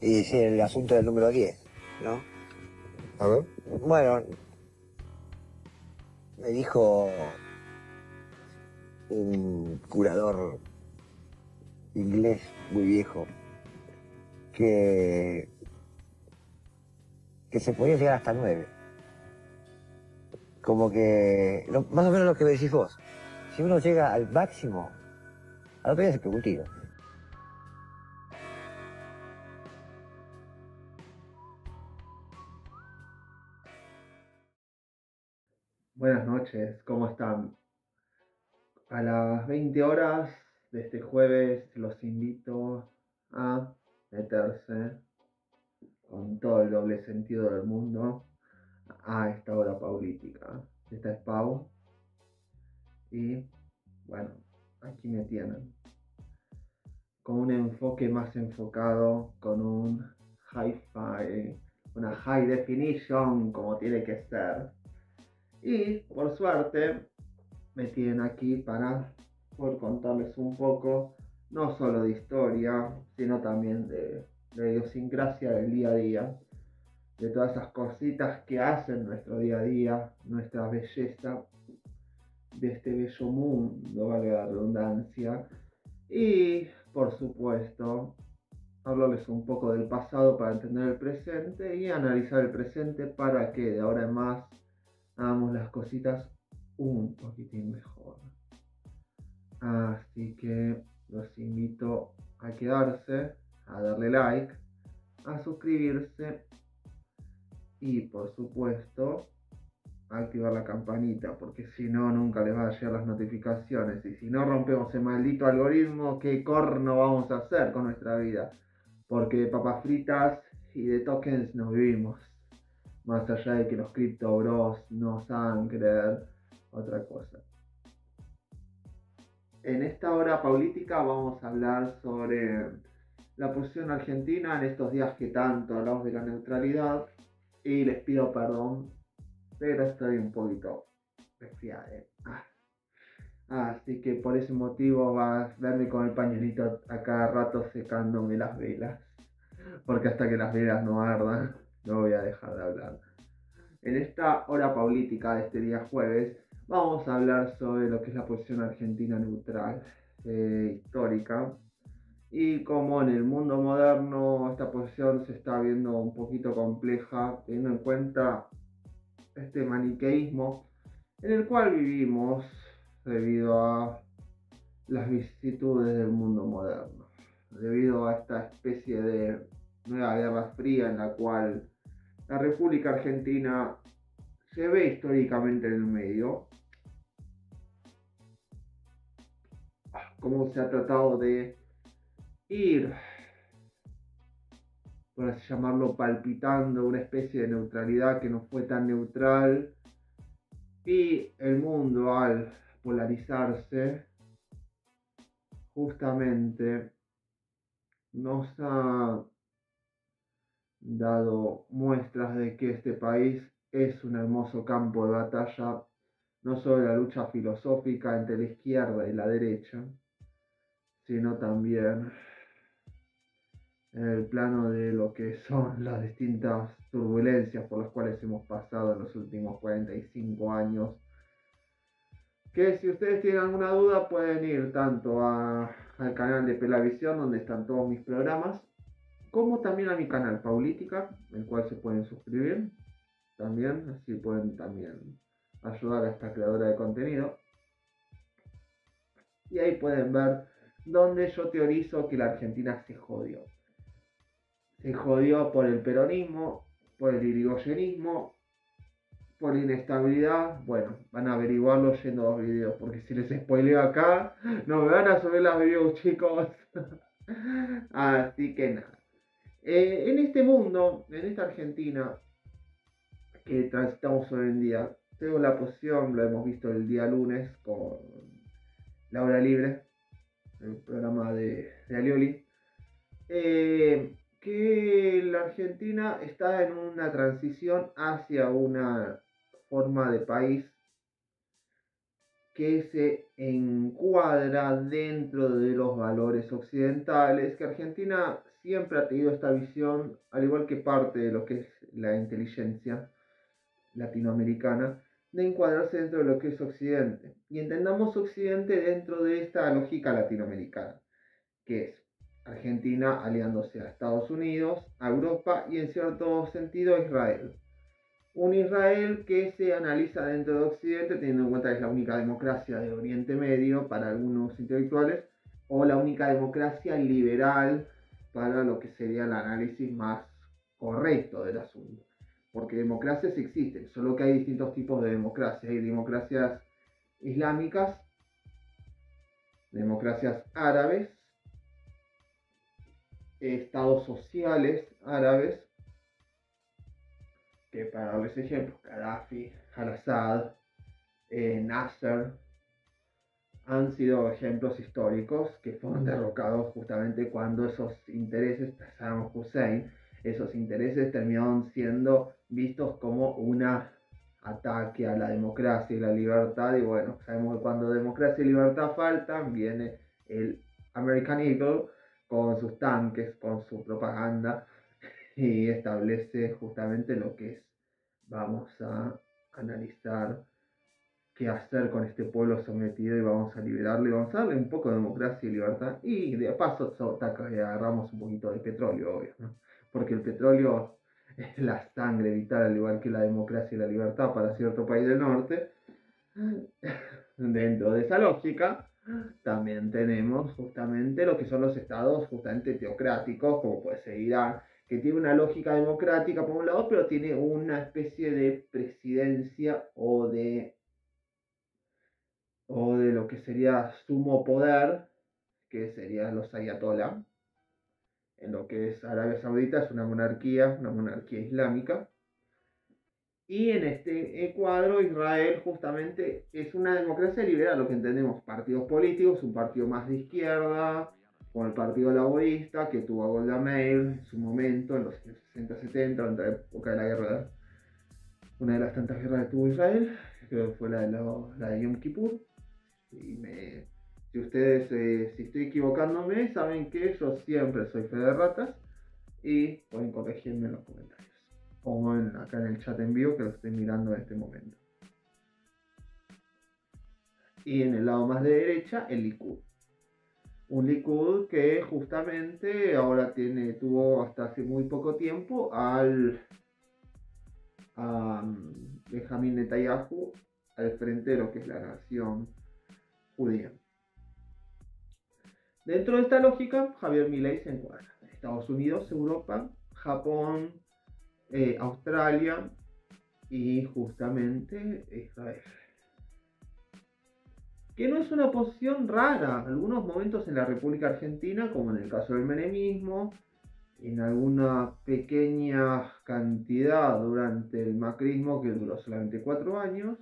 Y sí, el asunto del número 10, ¿no? A ver. Bueno, me dijo un curador inglés muy viejo que se podía llegar hasta 9. Como que, más o menos lo que me decís vos. Si uno llega al máximo, al otro día se pega un tiro. Buenas noches, ¿cómo están? A las 20 horas de este jueves los invito a meterse con todo el doble sentido del mundo a esta hora paulítica. Esta es Pau y bueno, aquí me tienen con un enfoque más enfocado, con un hi-fi, una high definition como tiene que ser. Y por suerte me tienen aquí para poder contarles un poco, no solo de historia, sino también de la idiosincrasia del día a día, de todas esas cositas que hacen nuestro día a día, nuestra belleza de este bello mundo, valga la redundancia, y por supuesto hablarles un poco del pasado para entender el presente y analizar el presente para que de ahora en más hagamos las cositas un poquitín mejor. Así que los invito a quedarse, a darle like, a suscribirse y por supuesto a activar la campanita, porque si no nunca les va a llegar las notificaciones, y si no rompemos el maldito algoritmo, ¿qué corno vamos a hacer con nuestra vida? Porque de papas fritas y de tokens nos vivimos, más allá de que los cripto bros nos hagan creer otra cosa. En esta hora política vamos a hablar sobre la posición argentina en estos días que tanto hablamos de la neutralidad, y les pido perdón, pero estoy un poquito resfriado. Así que por ese motivo vas a verme con el pañuelito a cada rato secándome las velas, porque hasta que las velas no ardan no voy a dejar de hablar. En esta hora política de este día jueves vamos a hablar sobre lo que es la posición argentina neutral, histórica, y cómo en el mundo moderno esta posición se está viendo un poquito compleja, teniendo en cuenta este maniqueísmo en el cual vivimos debido a las vicisitudes del mundo moderno, debido a esta especie de nueva guerra fría en la cual la República Argentina se ve históricamente en el medio, cómo se ha tratado de ir, por así llamarlo, palpitando una especie de neutralidad que no fue tan neutral, y el mundo al polarizarse justamente nos ha dado muestras de que este país es un hermoso campo de batalla, no solo de la lucha filosófica entre la izquierda y la derecha, sino también en el plano de lo que son las distintas turbulencias por las cuales hemos pasado en los últimos 45 años. Que si ustedes tienen alguna duda pueden ir tanto al canal de Pelavisión, donde están todos mis programas, como también a mi canal Paulítica, el cual se pueden suscribir también, así pueden también ayudar a esta creadora de contenido. Y ahí pueden ver donde yo teorizo que la Argentina se jodió. Se jodió por el peronismo, por el irigoyenismo, por la inestabilidad. Bueno, van a averiguarlo yendo a los videos, porque si les spoileo acá, no me van a subir las views, chicos. Así que nada. En este mundo, en esta Argentina que transitamos hoy en día, tengo la posición, lo hemos visto el día lunes con La Hora Libre, el programa de Alioli, que la Argentina está en una transición hacia una forma de país que se encuadra dentro de los valores occidentales, que Argentina siempre ha tenido esta visión, al igual que parte de lo que es la inteligencia latinoamericana, de encuadrarse dentro de lo que es Occidente. Y entendamos Occidente dentro de esta lógica latinoamericana, que es Argentina aliándose a Estados Unidos, a Europa y en cierto sentido a Israel. Un Israel que se analiza dentro de Occidente teniendo en cuenta que es la única democracia de Oriente Medio para algunos intelectuales, o la única democracia liberal para lo que sería el análisis más correcto del asunto. Porque democracias existen, solo que hay distintos tipos de democracias. Hay democracias islámicas, democracias árabes, estados sociales árabes, que para darles ejemplos, Gaddafi, Al-Assad, Nasser, han sido ejemplos históricos que fueron derrocados justamente cuando esos intereses, Saddam Hussein, esos intereses terminaron siendo vistos como un ataque a la democracia y la libertad. Y bueno, sabemos que cuando democracia y libertad faltan, viene el American Eagle con sus tanques, con su propaganda, y establece justamente lo que es: vamos a analizar qué hacer con este pueblo sometido y vamos a liberarlo y vamos a darle un poco de democracia y libertad. Y de paso agarramos un poquito de petróleo, obvio, ¿no? Porque el petróleo es la sangre vital, al igual que la democracia y la libertad para cierto país del norte. Dentro de esa lógica, también tenemos justamente lo que son los estados justamente teocráticos, como puede ser Irán, que tiene una lógica democrática por un lado, pero tiene una especie de presidencia o de lo que sería sumo poder, que serían los ayatolá. En lo que es Arabia Saudita es una monarquía islámica. Y en este cuadro, Israel justamente es una democracia liberal, lo que entendemos, partidos políticos, un partido más de izquierda, con el Partido Laborista, que tuvo a Golda Meir en su momento, en los 60-70, en la época de la guerra, una de las tantas guerras que tuvo Israel, creo que fue la de Yom Kippur. Si ustedes, si estoy equivocándome, saben que yo siempre soy fe de ratas y pueden corregirme en los comentarios o acá en el chat en vivo, que lo estoy mirando en este momento. Y en el lado más de derecha, el Likud. Un Likud que justamente ahora tuvo hasta hace muy poco tiempo a Benjamin Netanyahu al frente de lo que es la nación judía. Dentro de esta lógica, Javier Milei se encuadra. Estados Unidos, Europa, Japón, Australia y justamente Israel. Que no es una posición rara. Algunos momentos en la República Argentina, como en el caso del menemismo, en alguna pequeña cantidad durante el macrismo, que duró solamente 4 años,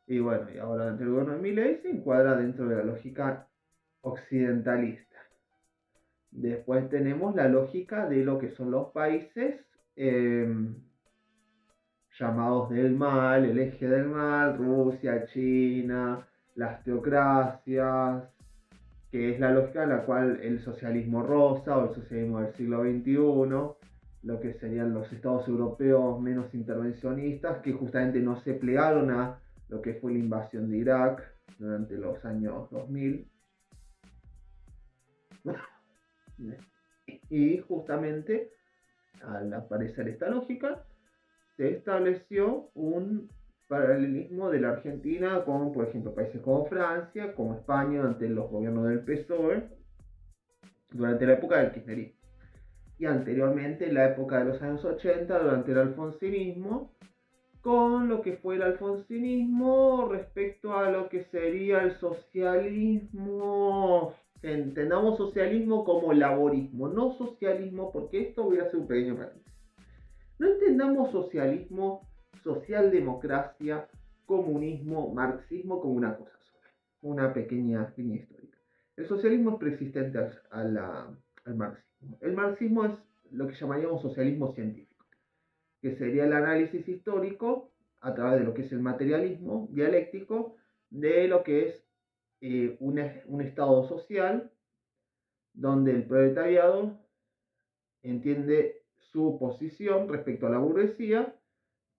y bueno, y ahora durante el gobierno de Milei se encuadra dentro de la lógica occidentalista. Después tenemos la lógica de lo que son los países llamados del mal, el eje del mal, Rusia, China, las teocracias, que es la lógica en la cual el socialismo rosa o el socialismo del siglo XXI, lo que serían los estados europeos menos intervencionistas, que justamente no se plegaron a lo que fue la invasión de Irak durante los años 2000. Y justamente al aparecer esta lógica, se estableció un paralelismo de la Argentina con, por ejemplo, países como Francia, como España, ante los gobiernos del PSOE, durante la época del kirchnerismo. Y anteriormente, en la época de los años 80, durante el alfonsinismo, con lo que fue el alfonsinismo respecto a lo que sería el socialismo. Entendamos socialismo como laborismo, no socialismo, porque esto hubiera sido un pequeño paréntesis. No entendamos socialismo, socialdemocracia, comunismo, marxismo como una cosa sola, una pequeña línea histórica. El socialismo es preexistente al marxismo. El marxismo es lo que llamaríamos socialismo científico, que sería el análisis histórico a través de lo que es el materialismo dialéctico de lo que es un estado social donde el proletariado entiende su posición respecto a la burguesía,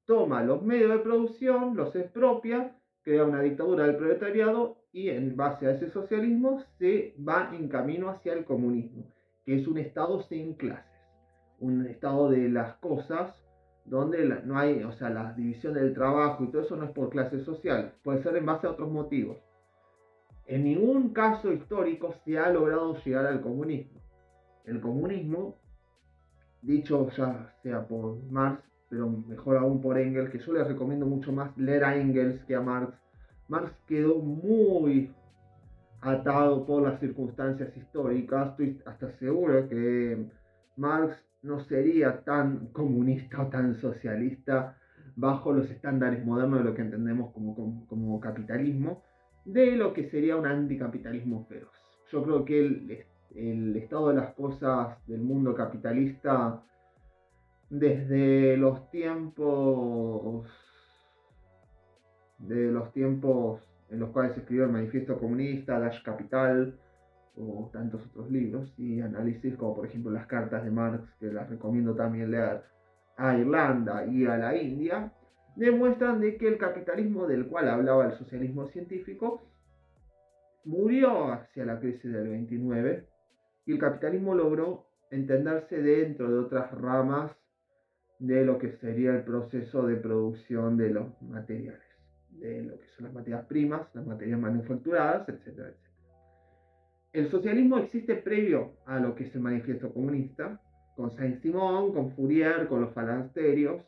toma los medios de producción, los expropia, crea una dictadura del proletariado y en base a ese socialismo se va en camino hacia el comunismo, que es un estado sin clases, un estado de las cosas donde no hay, o sea, la división del trabajo y todo eso no es por clase social, puede ser en base a otros motivos. En ningún caso histórico se ha logrado llegar al comunismo. El comunismo, dicho ya sea por Marx, pero mejor aún por Engels, que yo les recomiendo mucho más leer a Engels que a Marx. Marx quedó muy atado por las circunstancias históricas. Estoy hasta seguro que Marx no sería tan comunista o tan socialista bajo los estándares modernos de lo que entendemos como capitalismo, de lo que sería un anticapitalismo feroz. Yo creo que el estado de las cosas del mundo capitalista desde los tiempos en los cuales se escribió el Manifiesto Comunista, Das Kapital o tantos otros libros y análisis como por ejemplo las cartas de Marx, que las recomiendo también leer, a Irlanda y a la India, demuestran de que el capitalismo del cual hablaba el socialismo científico murió hacia la crisis del 29 y el capitalismo logró entenderse dentro de otras ramas de lo que sería el proceso de producción de los materiales, de lo que son las materias primas, las materias manufacturadas, etcétera, etcétera. El socialismo existe previo a lo que es el manifiesto comunista, con Saint-Simon, con Fourier, con los falansterios,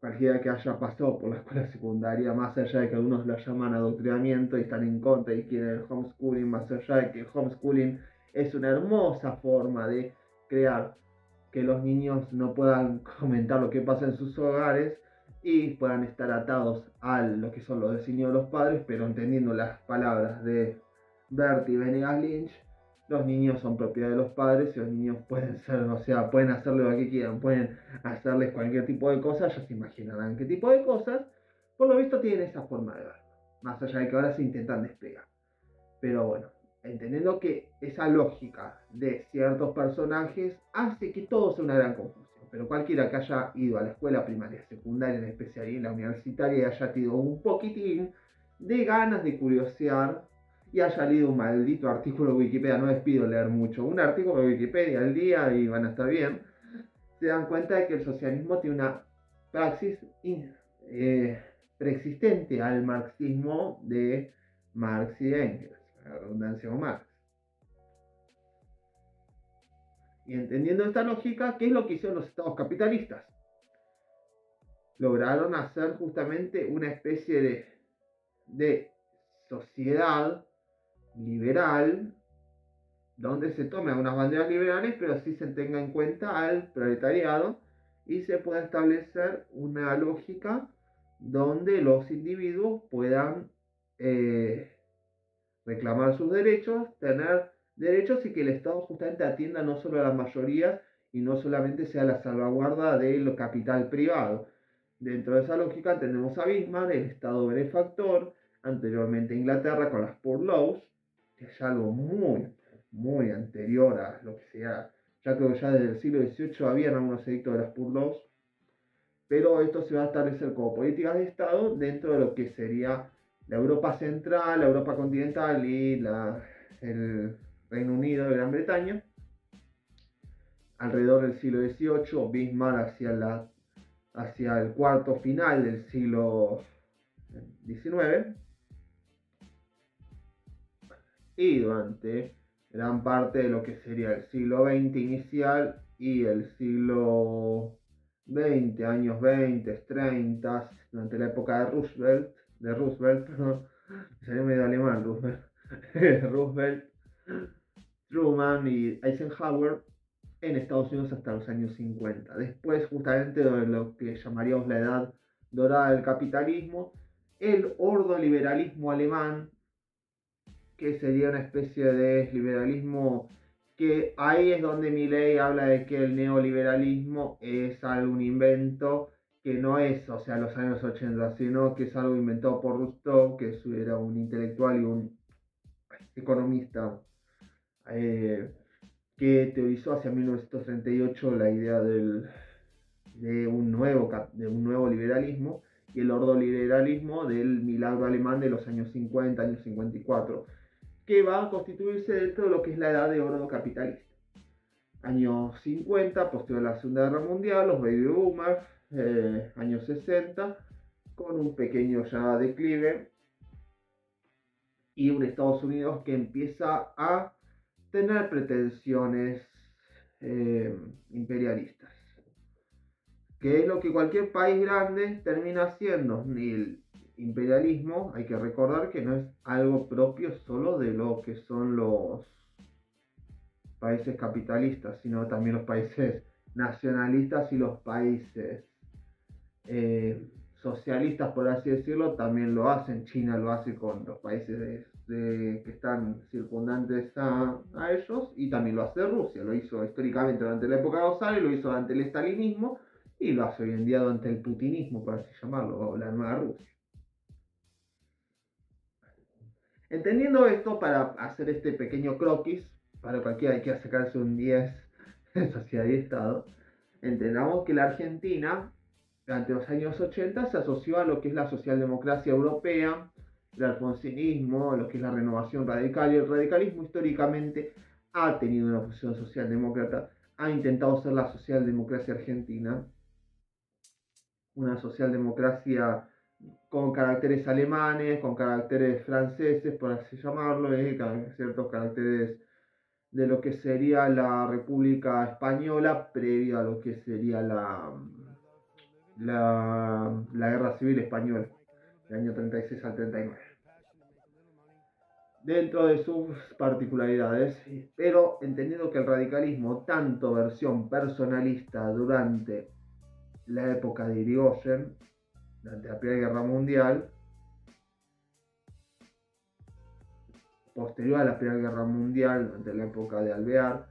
cualquiera que haya pasado por la escuela secundaria, más allá de que algunos lo llaman adoctrinamiento y están en contra y quieren el homeschooling, más allá de que el homeschooling es una hermosa forma de crear que los niños no puedan comentar lo que pasa en sus hogares y puedan estar atados a lo que son los designios de los padres, pero entendiendo las palabras de Bertie Venegas Lynch, los niños son propiedad de los padres y los niños pueden ser, o sea, pueden hacerle lo que quieran, pueden hacerles cualquier tipo de cosas, ya se imaginarán qué tipo de cosas, por lo visto tienen esa forma de verlo, más allá de que ahora se intentan desplegar. Pero bueno, entendiendo que esa lógica de ciertos personajes hace que todo sea una gran confusión. Pero cualquiera que haya ido a la escuela primaria, secundaria en especial y en la universitaria y haya tenido un poquitín de ganas de curiosear y haya leído un maldito artículo de Wikipedia, no les pido leer mucho, un artículo de Wikipedia al día y van a estar bien, se dan cuenta de que el socialismo tiene una praxis preexistente al marxismo de Marx y Engels, la redundancia o Marx. Y entendiendo esta lógica, ¿qué es lo que hicieron los estados capitalistas? Lograron hacer justamente una especie de sociedad liberal donde se tomen unas banderas liberales, pero sí se tenga en cuenta al proletariado y se pueda establecer una lógica donde los individuos puedan reclamar sus derechos, tener derechos y que el Estado justamente atienda no solo a las mayorías y no solamente sea la salvaguarda del capital privado. Dentro de esa lógica tenemos a Bismarck, el Estado benefactor, anteriormente Inglaterra con las Poor Laws, que es algo muy, muy anterior a lo que sea, ya creo que ya desde el siglo XVIII habían algunos edictos de las Poor Laws, pero esto se va a establecer como políticas de Estado dentro de lo que sería la Europa central, la Europa continental y el Reino Unido y Gran Bretaña. Alrededor del siglo XVIII, Bismarck hacia el cuarto final del siglo XIX y durante gran parte de lo que sería el siglo XX inicial y el siglo XX, años 20, 30, durante la época de Roosevelt, perdón, salió medio alemán, Roosevelt, Truman y Eisenhower en Estados Unidos hasta los años 50. Después, justamente de lo que llamaríamos la edad dorada del capitalismo, el ordoliberalismo alemán, que sería una especie de liberalismo que ahí es donde Milley habla de que el neoliberalismo es algún invento que no es, o sea, los años 80, sino que es algo inventado por Rousseau, que era un intelectual y un economista que teorizó hacia 1938 la idea de un nuevo liberalismo, y el ordoliberalismo del milagro alemán de los años 50, años 54, que va a constituirse dentro de lo que es la edad de oro capitalista. Años 50, posterior a la Segunda Guerra Mundial, los baby boomers, años 60, con un pequeño ya declive, y un Estados Unidos que empieza a tener pretensiones imperialistas, que es lo que cualquier país grande termina haciendo. Y el imperialismo, hay que recordar que no es algo propio solo de lo que son los países capitalistas, sino también los países nacionalistas y los países socialistas, por así decirlo, también lo hacen. China lo hace con los países que están circundantes a ellos, y también lo hace Rusia. Lo hizo históricamente durante la época de Czar, lo hizo durante el estalinismo, y lo hace hoy en día durante el putinismo, por así llamarlo, o la nueva Rusia. Entendiendo esto, para hacer este pequeño croquis, para cualquiera que quiera sacarse un 10 en Sociedad y Estado, entendamos que la Argentina, durante los años 80, se asoció a lo que es la socialdemocracia europea, el alfonsinismo, lo que es la renovación radical, y el radicalismo históricamente ha tenido una posición socialdemócrata, ha intentado ser la socialdemocracia argentina, una socialdemocracia con caracteres alemanes, con caracteres franceses, por así llamarlo, ciertos caracteres de lo que sería la República Española previo a lo que sería la Guerra Civil Española, del año 36 al 39. Dentro de sus particularidades, pero entendiendo que el radicalismo, tanto versión personalista durante la época de Irigoyen, durante la Primera Guerra Mundial, posterior a la Primera Guerra Mundial, durante la época de Alvear,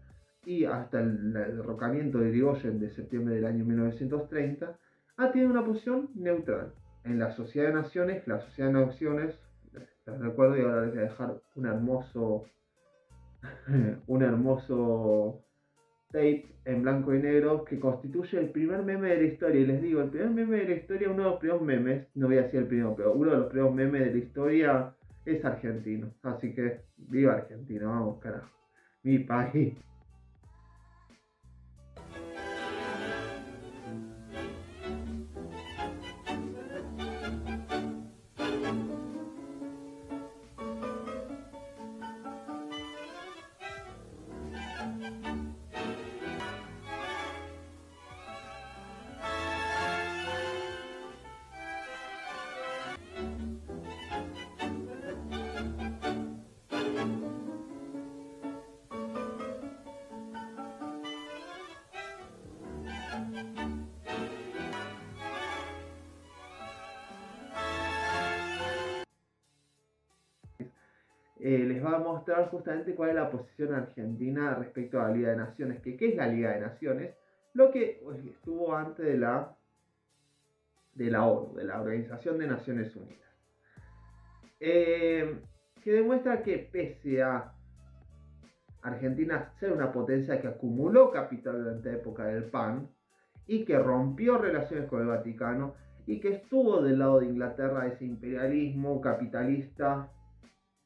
y hasta el derrocamiento de Irigoyen de septiembre del año 1930, ha tenido una posición neutral. En la Sociedad de Naciones, les recuerdo, y ahora les voy a dejar un hermoso tape en blanco y negro que constituye el primer meme de la historia. Y les digo, el primer meme de la historia, uno de los primeros memes, no voy a decir el primero, pero uno de los primeros memes de la historia es argentino. Así que viva Argentina, vamos carajo, mi país. Les va a mostrar justamente cuál es la posición argentina respecto a la Liga de Naciones. ¿Qué es la Liga de Naciones? Lo que estuvo antes de la ONU, de la Organización de Naciones Unidas. Que demuestra que pese a Argentina ser una potencia que acumuló capital durante la época del PAN, y que rompió relaciones con el Vaticano, y que estuvo del lado de Inglaterra, ese imperialismo capitalista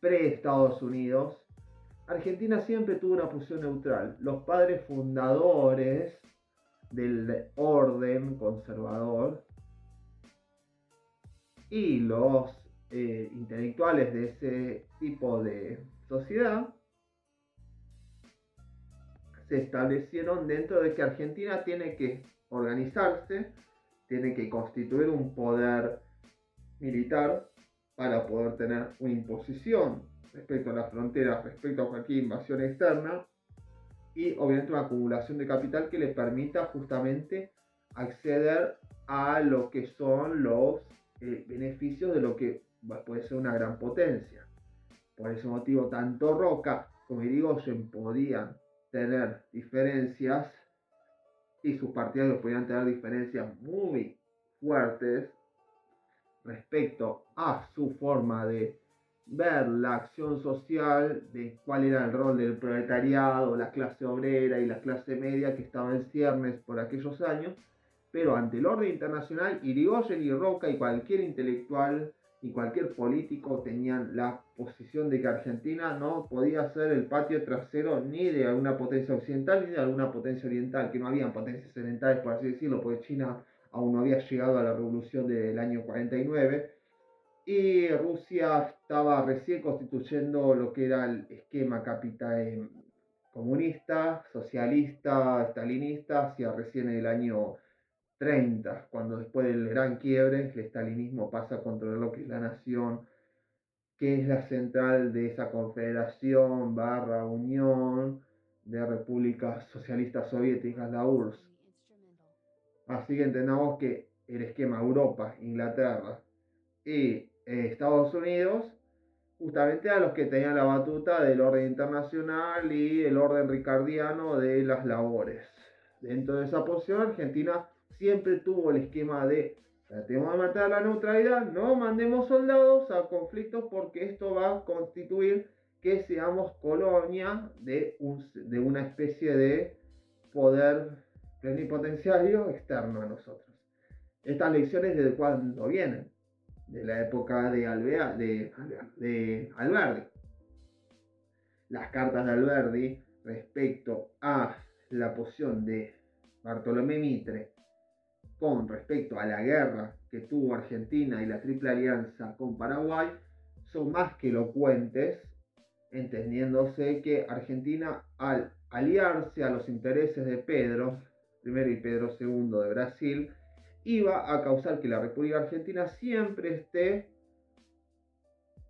pre-Estados Unidos, Argentina siempre tuvo una posición neutral. Los padres fundadores del orden conservador y los intelectuales de ese tipo de sociedad se establecieron dentro de que Argentina tiene que organizarse, tiene que constituir un poder militar para poder tener una imposición respecto a las fronteras, respecto a cualquier invasión externa, y obviamente una acumulación de capital que le permita justamente acceder a lo que son los beneficios de lo que puede ser una gran potencia. Por ese motivo, tanto Roca como Irigoyen podían tener diferencias, y sus partidarios podían tener diferencias muy fuertes respecto a su forma de ver la acción social de cuál era el rol del proletariado, la clase obrera y la clase media que estaba en ciernes por aquellos años, pero ante el orden internacional, Irigoyen y Roca y cualquier intelectual y cualquier político tenían la posición de que Argentina no podía ser el patio trasero ni de alguna potencia occidental ni de alguna potencia oriental, que no habían potencias orientales, por así decirlo, porque China aún no había llegado a la revolución del año 49 y Rusia estaba recién constituyendo lo que era el esquema capital comunista, socialista, estalinista, hacia recién el año 30, cuando después del gran quiebre, el estalinismo pasa a controlar lo que es la nación, que es la central de esa confederación barra unión de repúblicas socialistas soviéticas, la URSS. Así que entendamos que el esquema Europa, Inglaterra y Estados Unidos justamente a los que tenían la batuta del orden internacional y el orden ricardiano de las labores. Dentro de esa posición, Argentina siempre tuvo el esquema de tratemos de matar la neutralidad, no mandemos soldados a conflictos porque esto va a constituir que seamos colonia de una especie de poder plenipotenciario externo a nosotros. Estas lecciones de cuándo vienen, de la época de Alberdi. Las cartas de Alberdi respecto a la posición de Bartolomé Mitre con respecto a la guerra que tuvo Argentina y la Triple Alianza con Paraguay son más que elocuentes, entendiéndose que Argentina, al aliarse a los intereses de Pedro I y Pedro II de Brasil, iba a causar que la República Argentina siempre esté,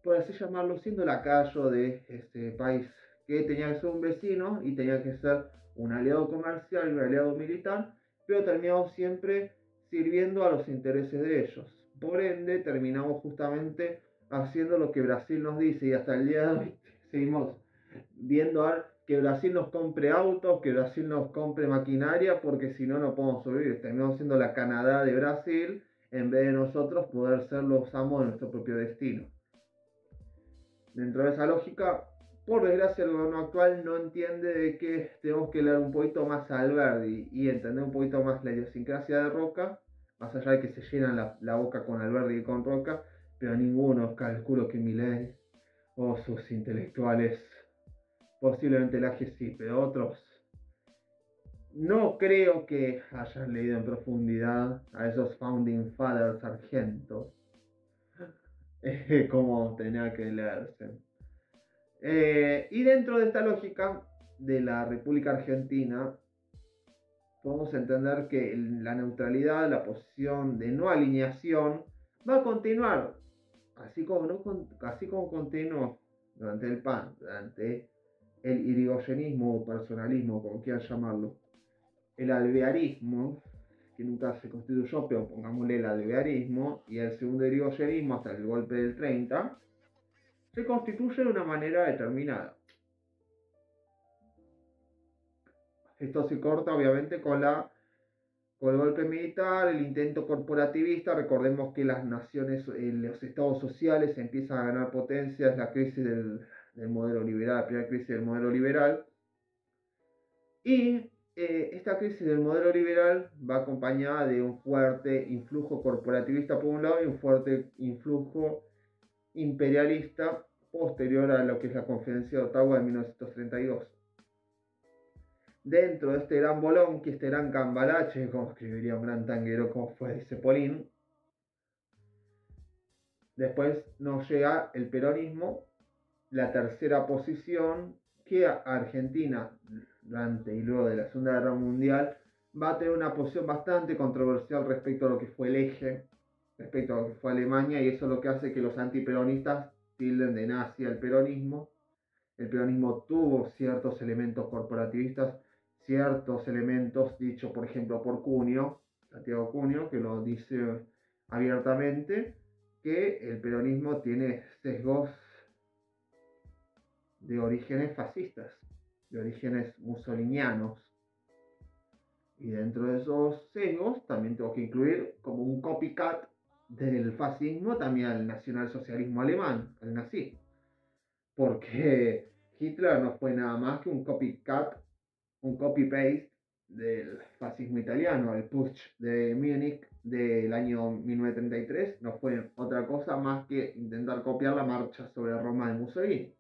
por así llamarlo, siendo lacayo de este país, que tenía que ser un vecino y tenía que ser un aliado comercial y un aliado militar, pero terminamos siempre sirviendo a los intereses de ellos. Por ende, terminamos justamente haciendo lo que Brasil nos dice y hasta el día de hoy seguimos viendo a que Brasil nos compre autos, que Brasil nos compre maquinaria, porque si no, no podemos sobrevivir. Terminamos siendo la Canadá de Brasil en vez de nosotros poder ser los amos de nuestro propio destino. Dentro de esa lógica, por desgracia, el gobierno actual no entiende de que tenemos que leer un poquito más a Alberdi y entender un poquito más la idiosincrasia de Roca, más allá de que se llenan la boca con Alberdi y con Roca, pero ninguno calculo que Milei o sus intelectuales, posiblemente la sí, pero otros no creo que hayan leído en profundidad a esos founding fathers argentos como tenía que leerse. Y dentro de esta lógica de la República Argentina, podemos entender que la neutralidad, la posición de no alineación, va a continuar, así como continuó durante el PAN, durante el irigoyenismo o personalismo, como quieran llamarlo, el alvearismo, que nunca se constituyó, pero pongámosle el alvearismo, y el segundo irigoyenismo hasta el golpe del 30, se constituye de una manera determinada. Esto se corta obviamente con el golpe militar, el intento corporativista. Recordemos que las naciones, los estados sociales empiezan a ganar potencia, es la crisis del modelo liberal, la primera crisis del modelo liberal. Y esta crisis del modelo liberal va acompañada de un fuerte influjo corporativista por un lado y un fuerte influjo imperialista posterior a lo que es la Conferencia de Ottawa de 1932. Dentro de este gran bolón, que este gran cambalache, como escribiría un gran tanguero como fue Cepolín, después nos llega el peronismo, la tercera posición, que Argentina, durante y luego de la Segunda Guerra Mundial, va a tener una posición bastante controversial respecto a lo que fue el eje, respecto a lo que fue Alemania, y eso es lo que hace que los antiperonistas tilden de nazi al peronismo. El peronismo tuvo ciertos elementos corporativistas, ciertos elementos dichos, por ejemplo, por Cuneo, Santiago Cuneo, que lo dice abiertamente, que el peronismo tiene sesgos de orígenes fascistas, de orígenes mussolinianos. Y dentro de esos sesgos también tengo que incluir como un copycat del fascismo también al nacionalsocialismo alemán, al nazismo. porque Hitler no fue nada más que un copycat, un copy-paste del fascismo italiano. El Putsch de Múnich del año 1933 no fue otra cosa más que intentar copiar la marcha sobre Roma de Mussolini.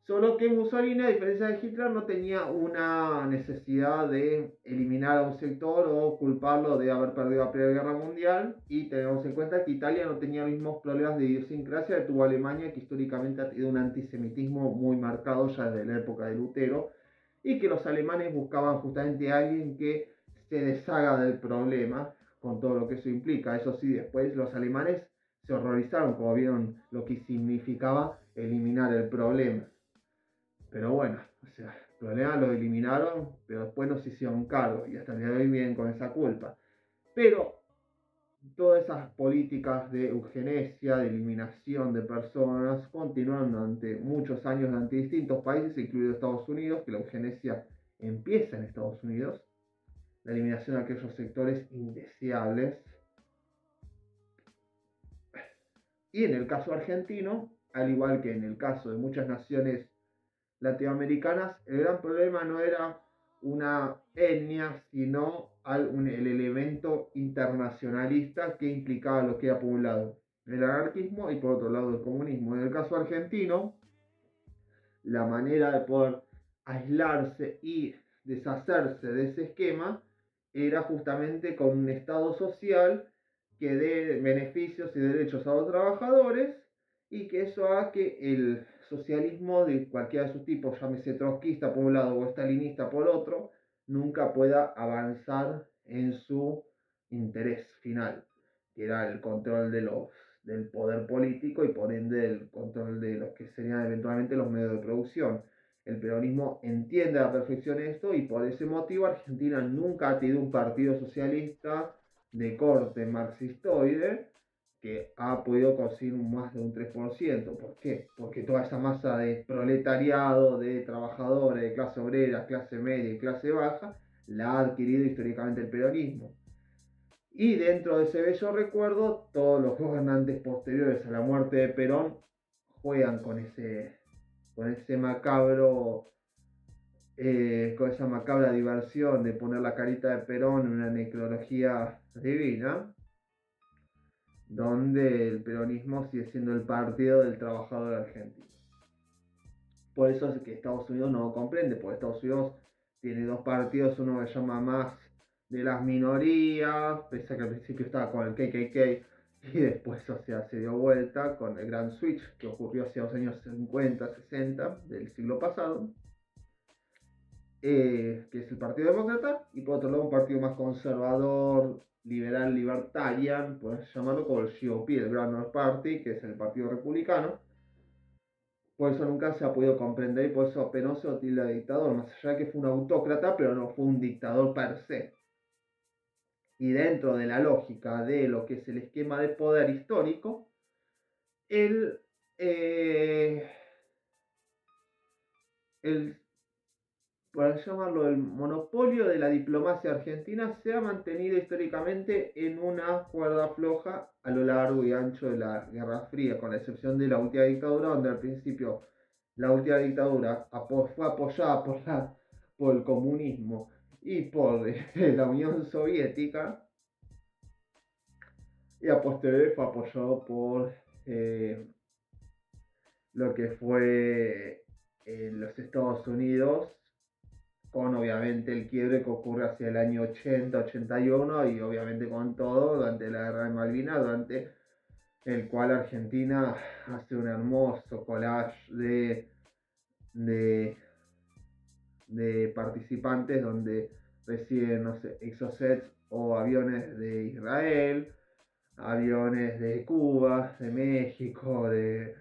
Solo que Mussolini, a diferencia de Hitler, no tenía una necesidad de eliminar a un sector o culparlo de haber perdido la Primera Guerra Mundial. Y tenemos en cuenta que Italia no tenía los mismos problemas de idiosincrasia que tuvo Alemania, que históricamente ha tenido un antisemitismo muy marcado ya desde la época de Lutero, y que los alemanes buscaban justamente a alguien que se deshaga del problema, con todo lo que eso implica. Eso sí, después los alemanes se horrorizaron como vieron lo que significaba eliminar el problema. Pero bueno, o sea, el problema lo eliminaron, pero después no se hicieron cargo y hasta el día de hoy vienen con esa culpa. Pero todas esas políticas de eugenesia, de eliminación de personas, continuaron durante muchos años durante distintos países, incluido Estados Unidos, que la eugenesia empieza en Estados Unidos, la eliminación de aquellos sectores indeseables. Y en el caso argentino, al igual que en el caso de muchas naciones latinoamericanas, el gran problema no era una etnia, sino el elemento internacionalista que implicaba lo que era por un lado el anarquismo y por otro lado el comunismo. En el caso argentino, la manera de poder aislarse y deshacerse de ese esquema era justamente con un Estado social que dé beneficios y derechos a los trabajadores y que eso haga que el socialismo de cualquiera de sus tipos, llámese trotskista por un lado o stalinista por otro, nunca pueda avanzar en su interés final, que era el control del poder político y por ende el control de los que serían eventualmente los medios de producción. El peronismo entiende a la perfección esto y por ese motivo Argentina nunca ha tenido un partido socialista de corte marxistoide que ha podido conseguir más de un 3%. ¿Por qué? Porque toda esa masa de proletariado, de trabajadores, de clase obrera, clase media y clase baja, la ha adquirido históricamente el peronismo. Y dentro de ese bello recuerdo, todos los gobernantes posteriores a la muerte de Perón juegan con ese macabro, con esa macabra diversión de poner la carita de Perón en una necrología divina, donde el peronismo sigue siendo el partido del trabajador argentino. Por eso es que Estados Unidos no lo comprende, porque Estados Unidos tiene dos partidos, uno que se llama más de las minorías, pese a que al principio estaba con el KKK y después, o sea, se dio vuelta con el Grand Switch que ocurrió hacia los años 50, 60 del siglo pasado, que es el Partido Demócrata, y por otro lado un partido más conservador, liberal, libertarian, puedes llamarlo, como el GOP, el Grand North Party, que es el Partido Republicano. Por eso nunca se ha podido comprender y por eso apenas se tilda de dictador, más allá de que fue un autócrata, pero no fue un dictador per se. Y dentro de la lógica de lo que es el esquema de poder histórico, el por así llamarlo, el monopolio de la diplomacia argentina se ha mantenido históricamente en una cuerda floja a lo largo y ancho de la Guerra Fría, con la excepción de la última dictadura, donde al principio la última dictadura fue apoyada por el comunismo y por la Unión Soviética, y a posteriori fue apoyado por lo que fue los Estados Unidos, con obviamente el quiebre que ocurre hacia el año 80, 81 y obviamente con todo durante la guerra de Malvinas, durante el cual Argentina hace un hermoso collage de participantes donde reciben, no sé, exocets o aviones de Israel, aviones de Cuba, de México, de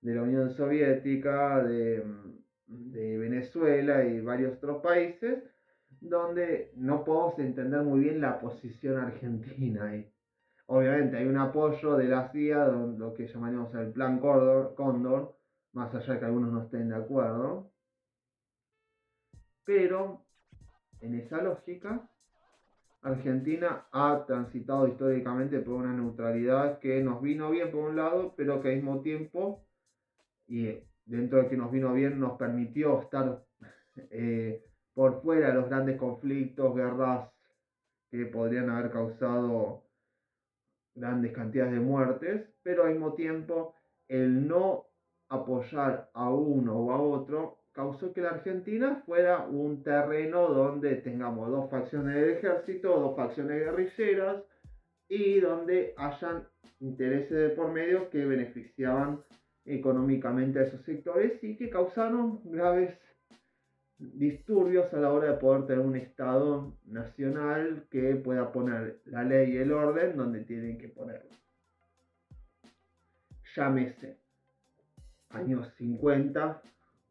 la Unión Soviética, de Venezuela y varios otros países, donde no podemos entender muy bien la posición argentina. Y obviamente hay un apoyo de la CIA, lo que llamaríamos el Plan Cóndor, más allá de que algunos no estén de acuerdo. Pero en esa lógica, Argentina ha transitado históricamente por una neutralidad que nos vino bien por un lado, pero que al mismo tiempo, y dentro de que nos vino bien, nos permitió estar por fuera de los grandes conflictos, guerras que podrían haber causado grandes cantidades de muertes, pero al mismo tiempo el no apoyar a uno o a otro causó que la Argentina fuera un terreno donde tengamos dos facciones del ejército, dos facciones guerrilleras y donde hayan intereses de por medio que beneficiaban económicamente a esos sectores y que causaron graves disturbios a la hora de poder tener un Estado nacional que pueda poner la ley y el orden donde tienen que ponerlo. Llámese años 50,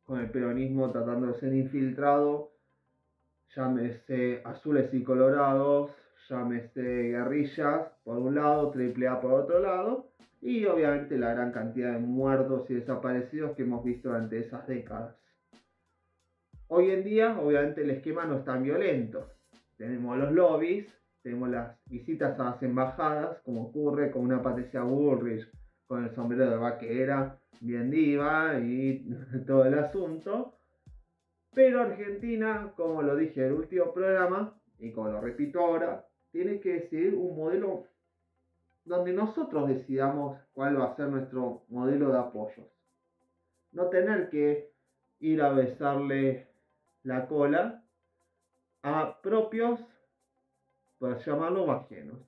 con el peronismo tratando de ser infiltrado, llámese azules y colorados, llámese guerrillas por un lado, AAA por otro lado, y obviamente la gran cantidad de muertos y desaparecidos que hemos visto durante esas décadas. Hoy en día, obviamente, el esquema no es tan violento. Tenemos los lobbies, tenemos las visitas a las embajadas, como ocurre con una Patricia Bullrich con el sombrero de vaquera, bien diva y todo el asunto. Pero Argentina, como lo dije en el último programa, y como lo repito ahora, tiene que decidir un modelo donde nosotros decidamos cuál va a ser nuestro modelo de apoyos. No tener que ir a besarle la cola a propios, por llamarlo, ajenos,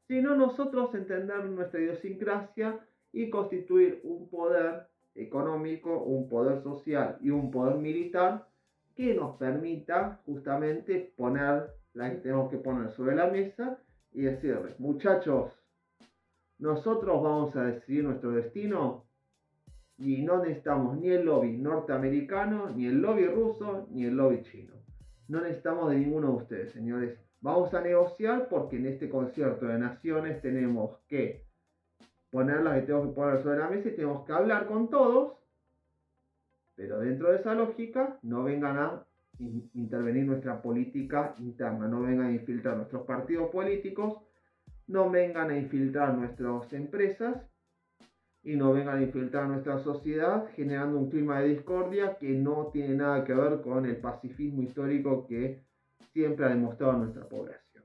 sino nosotros entender nuestra idiosincrasia y constituir un poder económico, un poder social y un poder militar que nos permita justamente poner la que tenemos que poner sobre la mesa y decirles, muchachos, nosotros vamos a decidir nuestro destino y no necesitamos ni el lobby norteamericano, ni el lobby ruso, ni el lobby chino. No necesitamos de ninguno de ustedes, señores. Vamos a negociar porque en este concierto de naciones tenemos que poner las que tenemos que poner sobre la mesa y tenemos que hablar con todos, pero dentro de esa lógica no vengan a intervenir nuestra política interna, no vengan a infiltrar nuestros partidos políticos, no vengan a infiltrar nuestras empresas y no vengan a infiltrar nuestra sociedad generando un clima de discordia que no tiene nada que ver con el pacifismo histórico que siempre ha demostrado nuestra población.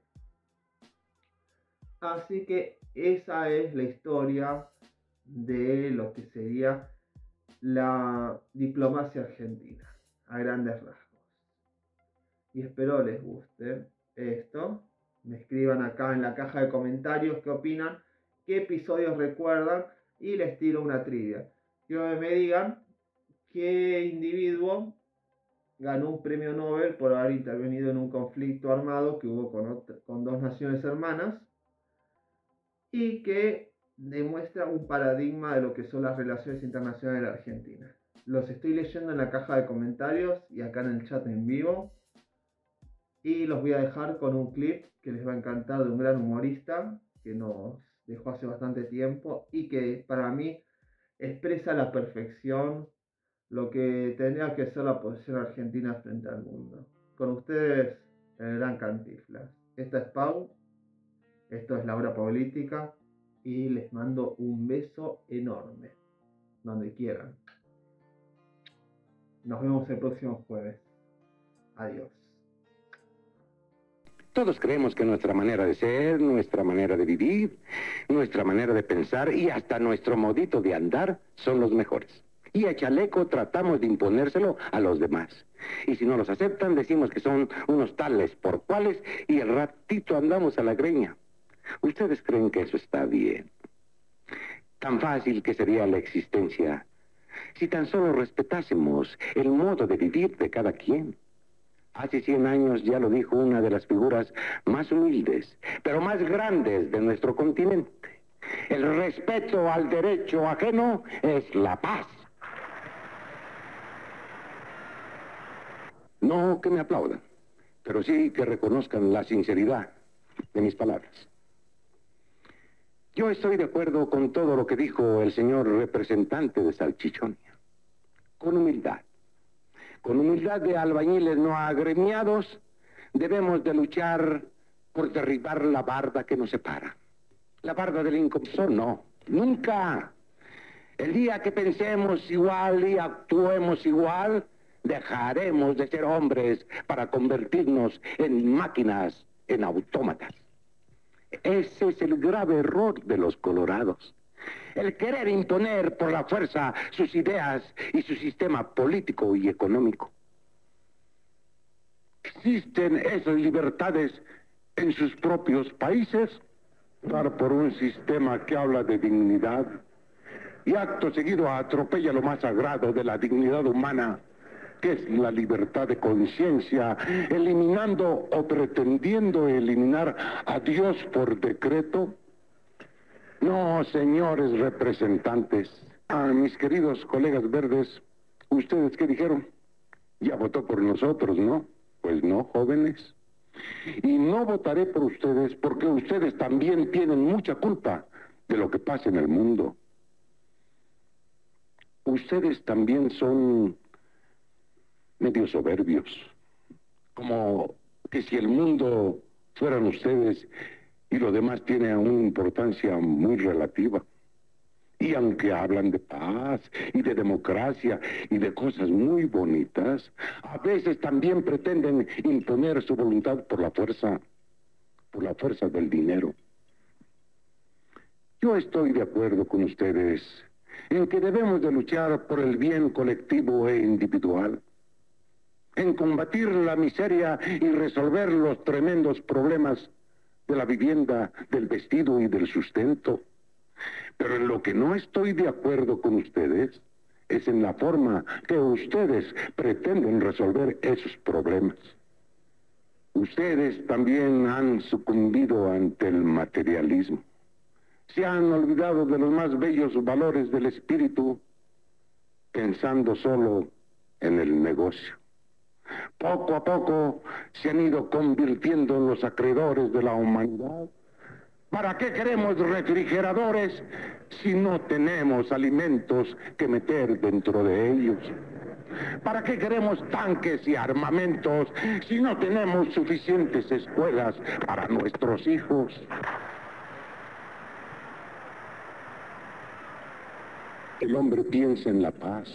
Así que esa es la historia de lo que sería la diplomacia argentina, a grandes rasgos. Y espero les guste esto. Me escriban acá en la caja de comentarios qué opinan, qué episodios recuerdan y les tiro una trivia. Quiero que me digan qué individuo ganó un premio Nobel por haber intervenido en un conflicto armado que hubo con dos naciones hermanas y que demuestra un paradigma de lo que son las relaciones internacionales de la Argentina. Los estoy leyendo en la caja de comentarios y acá en el chat en vivo. Y los voy a dejar con un clip que les va a encantar de un gran humorista que nos dejó hace bastante tiempo y que para mí expresa a la perfección lo que tendría que ser la posición argentina frente al mundo. Con ustedes, el gran Cantinflas. Esta es Pau, esto es La Hora Política y les mando un beso enorme, donde quieran. Nos vemos el próximo jueves. Adiós. Todos creemos que nuestra manera de ser, nuestra manera de vivir, nuestra manera de pensar y hasta nuestro modito de andar son los mejores. Y a chaleco tratamos de imponérselo a los demás. Y si no los aceptan, decimos que son unos tales por cuales y el ratito andamos a la greña. ¿Ustedes creen que eso está bien? Tan fácil que sería la existencia si tan solo respetásemos el modo de vivir de cada quien. Hace 100 años ya lo dijo una de las figuras más humildes, pero más grandes de nuestro continente. El respeto al derecho ajeno es la paz. No que me aplaudan, pero sí que reconozcan la sinceridad de mis palabras. Yo estoy de acuerdo con todo lo que dijo el señor representante de Salchichonia. Con humildad. Con humildad de albañiles no agremiados, debemos de luchar por derribar la barda que nos separa. La barda del incompensor, no, nunca. El día que pensemos igual y actuemos igual, dejaremos de ser hombres para convertirnos en máquinas, en autómatas. Ese es el grave error de los colorados. El querer imponer por la fuerza sus ideas y su sistema político y económico. ¿Existen esas libertades en sus propios países? Optar por un sistema que habla de dignidad y acto seguido atropella lo más sagrado de la dignidad humana, que es la libertad de conciencia, eliminando o pretendiendo eliminar a Dios por decreto. No, señores representantes, a mis queridos colegas verdes, ¿ustedes qué dijeron? Ya votó por nosotros, ¿no? Pues no, jóvenes. Y no votaré por ustedes porque ustedes también tienen mucha culpa de lo que pasa en el mundo. Ustedes también son medio soberbios, como que si el mundo fueran ustedes y lo demás tiene una importancia muy relativa. Y aunque hablan de paz y de democracia y de cosas muy bonitas, a veces también pretenden imponer su voluntad por la fuerza del dinero. Yo estoy de acuerdo con ustedes en que debemos de luchar por el bien colectivo e individual, en combatir la miseria y resolver los tremendos problemas de la vivienda, del vestido y del sustento. Pero en lo que no estoy de acuerdo con ustedes es en la forma que ustedes pretenden resolver esos problemas. Ustedes también han sucumbido ante el materialismo. Se han olvidado de los más bellos valores del espíritu, pensando solo en el negocio. Poco a poco se han ido convirtiendo en los acreedores de la humanidad. ¿Para qué queremos refrigeradores si no tenemos alimentos que meter dentro de ellos? ¿Para qué queremos tanques y armamentos si no tenemos suficientes escuelas para nuestros hijos? El hombre piensa en la paz,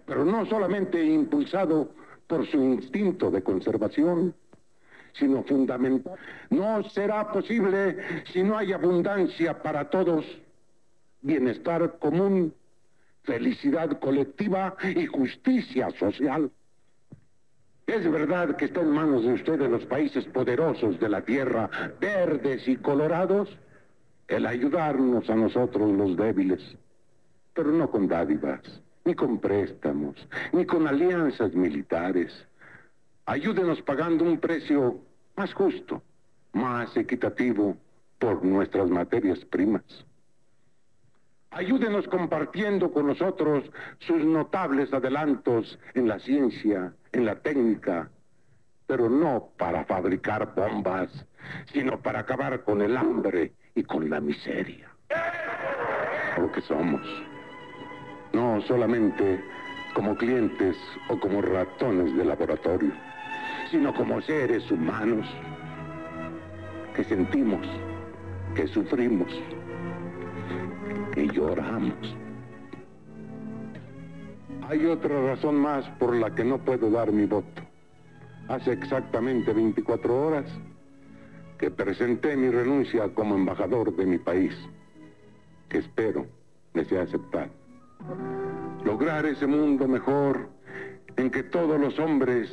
pero no solamente impulsado por su instinto de conservación, sino fundamental. No será posible si no hay abundancia para todos, bienestar común, felicidad colectiva y justicia social. Es verdad que está en manos de ustedes, los países poderosos de la tierra, verdes y colorados, el ayudarnos a nosotros los débiles, pero no con dádivas, ni con préstamos, ni con alianzas militares. Ayúdenos pagando un precio más justo, más equitativo por nuestras materias primas. Ayúdenos compartiendo con nosotros sus notables adelantos en la ciencia, en la técnica, pero no para fabricar bombas, sino para acabar con el hambre y con la miseria. Lo que somos, no solamente como clientes o como ratones de laboratorio, sino como seres humanos que sentimos, que sufrimos, que lloramos. Hay otra razón más por la que no puedo dar mi voto. Hace exactamente 24 horas que presenté mi renuncia como embajador de mi país, que espero me sea aceptado. Lograr ese mundo mejor en que todos los hombres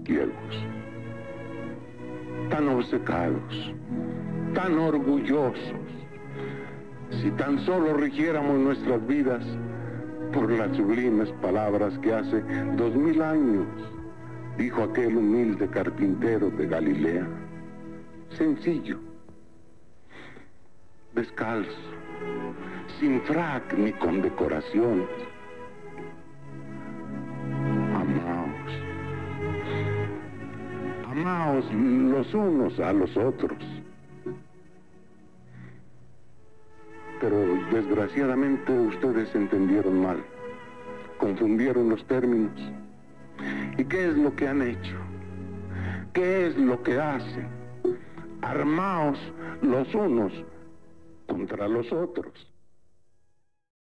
ciegos, tan obcecados, tan orgullosos, si tan solo rigiéramos nuestras vidas por las sublimes palabras que hace 2000 años dijo aquel humilde carpintero de Galilea, sencillo, descalzo, sin frac ni condecoraciones. Amaos los unos a los otros. Pero desgraciadamente ustedes entendieron mal, confundieron los términos. ¿Y qué es lo que han hecho? ¿Qué es lo que hacen? Armaos los unos contra los otros.